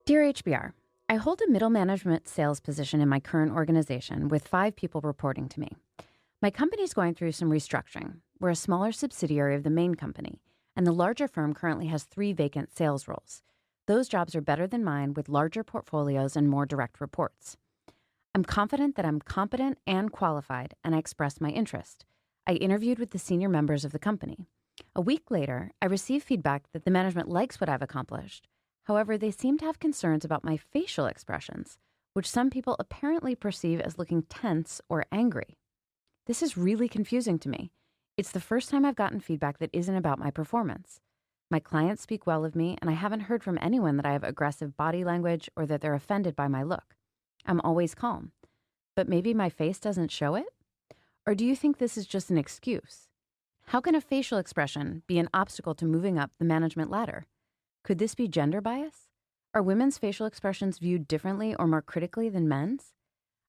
Dear HBR, I hold a middle management sales position in my current organization with 5 people reporting to me. My company is going through some restructuring. We're a smaller subsidiary of the main company, and the larger firm currently has 3 vacant sales roles. Those jobs are better than mine with larger portfolios and more direct reports. I'm confident that I'm competent and qualified, and I expressed my interest. I interviewed with the senior members of the company. A week later, I received feedback that the management likes what I've accomplished. However, they seem to have concerns about my facial expressions, which some people apparently perceive as looking tense or angry. This is really confusing to me. It's the first time I've gotten feedback that isn't about my performance. My clients speak well of me, and I haven't heard from anyone that I have aggressive body language or that they're offended by my look. I'm always calm. But maybe my face doesn't show it? Or do you think this is just an excuse? How can a facial expression be an obstacle to moving up the management ladder? Could this be gender bias? Are women's facial expressions viewed differently or more critically than men's?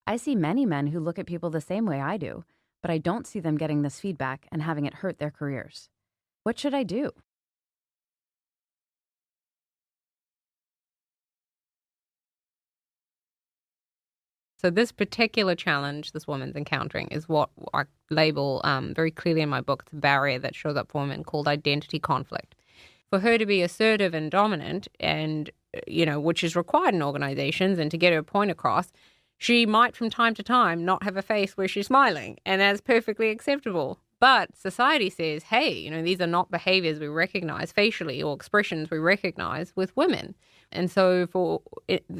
I see many men who look at people the same way I do, but I don't see them getting this feedback and having it hurt their careers. What should I do? So this particular challenge this woman's encountering is what I label very clearly in my book, it's a barrier that shows up for women called identity conflict. For her to be assertive and dominant and, which is required in organizations and to get her point across, she might from time to time not have a face where she's smiling, and that's perfectly acceptable. But society says, hey, these are not behaviors we recognize facially or expressions we recognize with women. And so for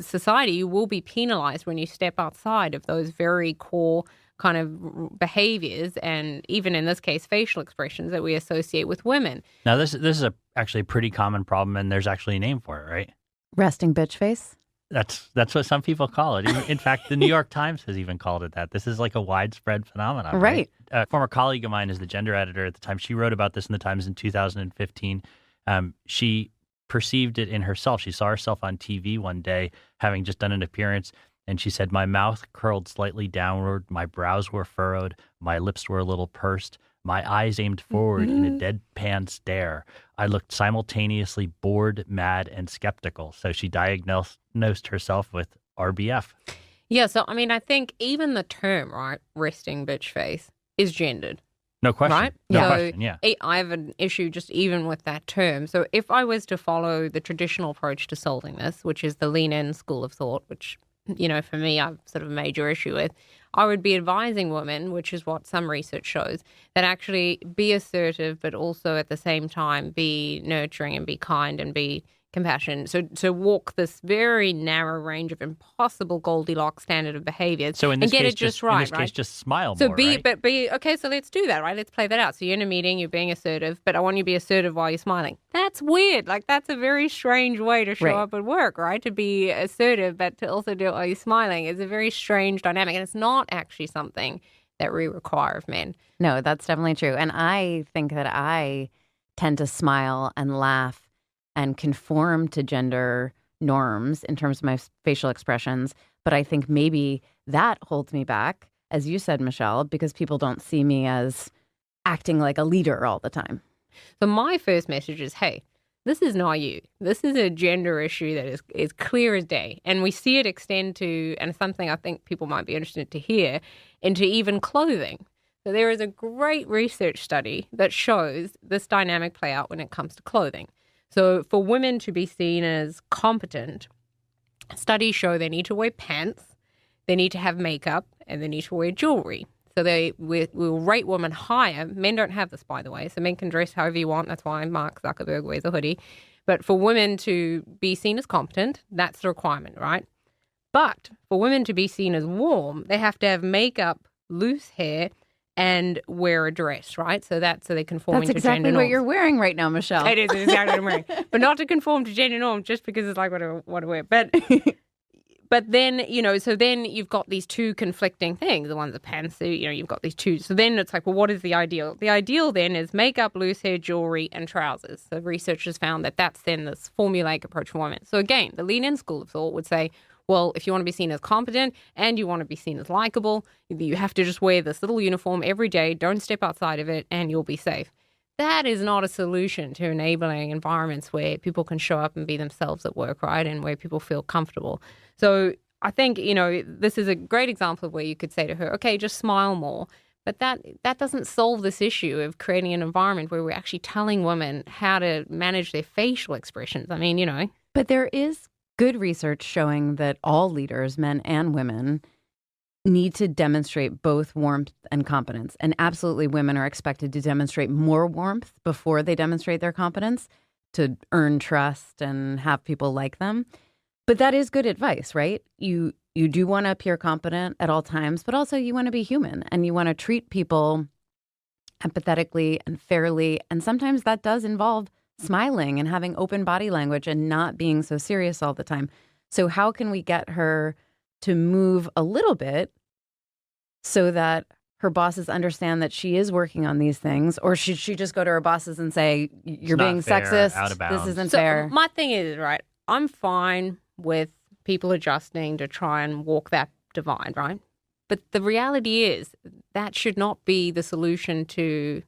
society, you will be penalized when you step outside of those very core kind of behaviors and even in this case, facial expressions that we associate with women. Now, this is actually a pretty common problem, and there's actually a name for it, right? Resting bitch face? That's what some people call it. In fact, the New York Times has even called it that. This is like a widespread phenomenon. Right. A former colleague of mine is the gender editor at the time. She wrote about this in the Times in 2015. She perceived it in herself. She saw herself on TV one day having just done an appearance, and she said, "My mouth curled slightly downward, my brows were furrowed, my lips were a little pursed, my eyes aimed forward in a deadpan stare. I looked simultaneously bored, mad, and skeptical." So she diagnosed herself with RBF. Yeah, so I think even the term, right, resting bitch face, is gendered. No question. Right? No question, yeah. I have an issue just even with that term. So if I was to follow the traditional approach to solving this, which is the lean-in school of thought, which, for me, I've sort of a major issue with, I would be advising women, which is what some research shows, that actually be assertive, but also at the same time be nurturing and be kind and be compassion. So walk this very narrow range of impossible Goldilocks standard of behaviors So in this and get case, it just right. In this case, just smile So more, right? okay, so let's do that, right? Let's play that out. So you're in a meeting, you're being assertive, but I want you to be assertive while you're smiling. That's weird. Like, that's a very strange way to show up at work, right? To be assertive, but to also do it while you're smiling is a very strange dynamic. And it's not actually something that we require of men. No, that's definitely true. And I think that I tend to smile and laugh and conform to gender norms in terms of my facial expressions. But I think maybe that holds me back, as you said, Michelle, because people don't see me as acting like a leader all the time. So my first message is, hey, this is not you. This is a gender issue that is clear as day. And we see it extend to, and something I think people might be interested to hear, into even clothing. So there is a great research study that shows this dynamic play out when it comes to clothing. So for women to be seen as competent, studies show they need to wear pants, they need to have makeup, and they need to wear jewelry. So they will rate women higher. Men don't have this, by the way. So men can dress however you want. That's why Mark Zuckerberg wears a hoodie. But for women to be seen as competent, that's the requirement, right? But for women to be seen as warm, they have to have makeup, loose hair, and wear a dress, right? So they conform to gender norms. That's exactly what you're wearing right now, Michelle. It is exactly what I'm wearing. But not to conform to gender norms just because it's like what I want to wear. But then, so then you've got these two conflicting things. The one's the pants, so, you've got these two. So then it's like, well, what is the ideal? The ideal then is makeup, loose hair, jewelry, and trousers. So researchers found that that's then this formulaic approach for women. So again, the lean-in school of thought would say, well, if you want to be seen as competent and you want to be seen as likable, you have to just wear this little uniform every day, don't step outside of it, and you'll be safe. that is not a solution to enabling environments where people can show up and be themselves at work, right? And where people feel comfortable. So I think, this is a great example of where you could say to her, okay, just smile more. But that doesn't solve this issue of creating an environment where we're actually telling women how to manage their facial expressions. I mean. But there is good research showing that all leaders, men and women, need to demonstrate both warmth and competence. And absolutely, women are expected to demonstrate more warmth before they demonstrate their competence to earn trust and have people like them. But that is good advice, right? You do want to appear competent at all times, but also you want to be human and you want to treat people empathetically and fairly. And sometimes that does involve smiling and having open body language and not being so serious all the time. So how can we get her to move a little bit so that her bosses understand that she is working on these things? Or should she just go to her bosses and say, you're being fair, sexist, out of bounds. this isn't So fair? my thing is, right, I'm fine with people adjusting to try and walk that divide, right? But the reality is that should not be the solution to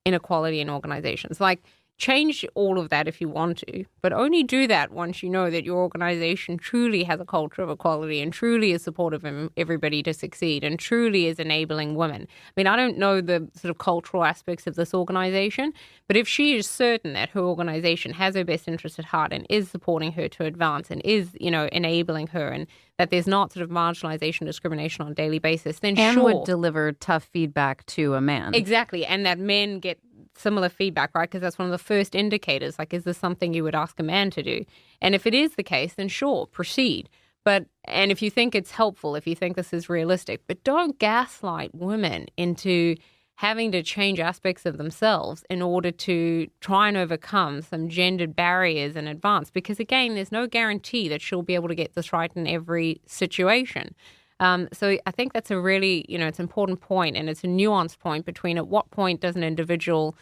inequality in organizations. Like, change all of that if you want to, but only do that once you know that your organization truly has a culture of equality and truly is supportive of everybody to succeed and truly is enabling women. I mean, I don't know the sort of cultural aspects of this organization, but if she is certain that her organization has her best interest at heart and is supporting her to advance and is, enabling her, and that there's not sort of marginalization, discrimination on a daily basis, then And sure. would deliver tough feedback to a man. Exactly. And that men get similar feedback, right? Because that's one of the first indicators. Like, is this something you would ask a man to do? And if it is the case, then sure, proceed. And if you think it's helpful, if you think this is realistic, but don't gaslight women into having to change aspects of themselves in order to try and overcome some gendered barriers in advance. Because again, there's no guarantee that she'll be able to get this right in every situation. So I think that's a really, it's an important point, and it's a nuanced point between at what point does an individual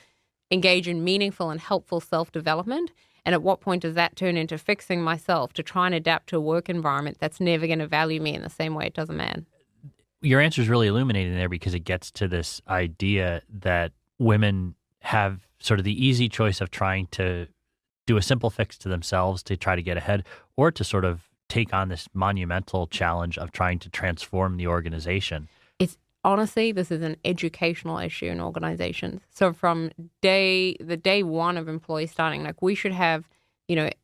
engage in meaningful and helpful self-development, and at what point does that turn into fixing myself to try and adapt to a work environment that's never going to value me in the same way it does a man. Your answer is really illuminating there because it gets to this idea that women have sort of the easy choice of trying to do a simple fix to themselves to try to get ahead, or to sort of take on this monumental challenge of trying to transform the organization. Honestly, this is an educational issue in organizations. So from the day one of employees starting, like, we should have,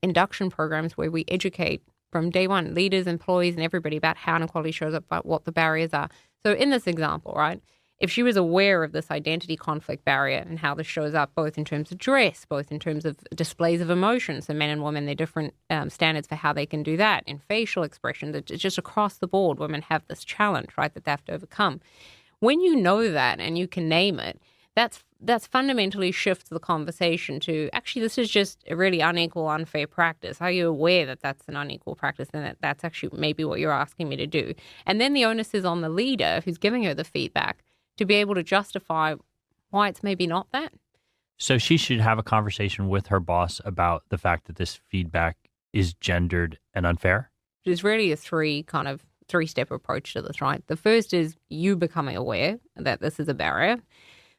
induction programs where we educate from day one, leaders, employees, and everybody about how inequality shows up, about what the barriers are. So in this example, right, if she was aware of this identity conflict barrier and how this shows up both in terms of dress, both in terms of displays of emotions, so men and women, they're different standards for how they can do that, in facial expressions, it's just across the board, women have this challenge, right, that they have to overcome. When you know that and you can name it, that's fundamentally shifts the conversation to, actually, this is just a really unequal, unfair practice. Are you aware that that's an unequal practice and that that's actually maybe what you're asking me to do? And then the onus is on the leader who's giving her the feedback to be able to justify why it's maybe not that. So she should have a conversation with her boss about the fact that this feedback is gendered and unfair? There's really a three-step approach to this, right? The first is you becoming aware that this is a barrier.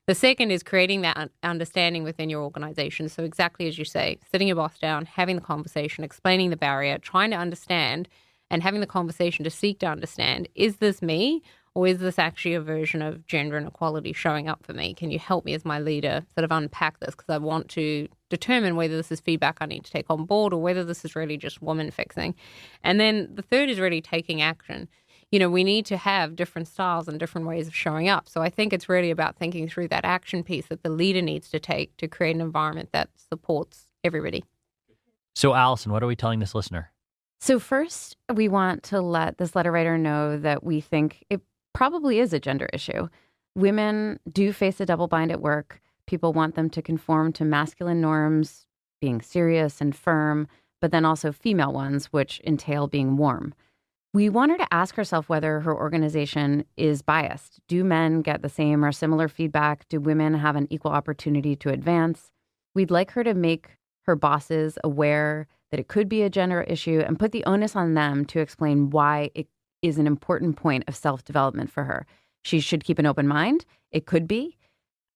The second is creating that understanding within your organization. So exactly as you say, sitting your boss down, having the conversation, explaining the barrier, trying to understand, and having the conversation to seek to understand, is this me? Or is this actually a version of gender inequality showing up for me? Can you help me as my leader sort of unpack this? Because I want to determine whether this is feedback I need to take on board or whether this is really just woman fixing. And then the third is really taking action. We need to have different styles and different ways of showing up. So I think it's really about thinking through that action piece that the leader needs to take to create an environment that supports everybody. So Alison, what are we telling this listener? So first, we want to let this letter writer know that we think it probably is a gender issue. Women do face a double bind at work. People want them to conform to masculine norms, being serious and firm, but then also female ones, which entail being warm. We want her to ask herself whether her organization is biased. Do men get the same or similar feedback? Do women have an equal opportunity to advance? We'd like her to make her bosses aware that it could be a gender issue and put the onus on them to explain why it is an important point of self-development for her. She should keep an open mind. It could be,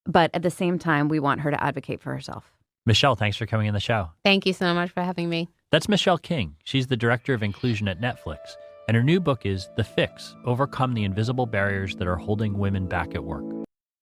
But at the same time, we want her to advocate for herself. Michelle, thanks for coming on the show. Thank you so much for having me. That's Michelle King. She's the director of inclusion at Netflix. And her new book is The Fix: Overcome the Invisible Barriers That Are Holding Women Back at Work.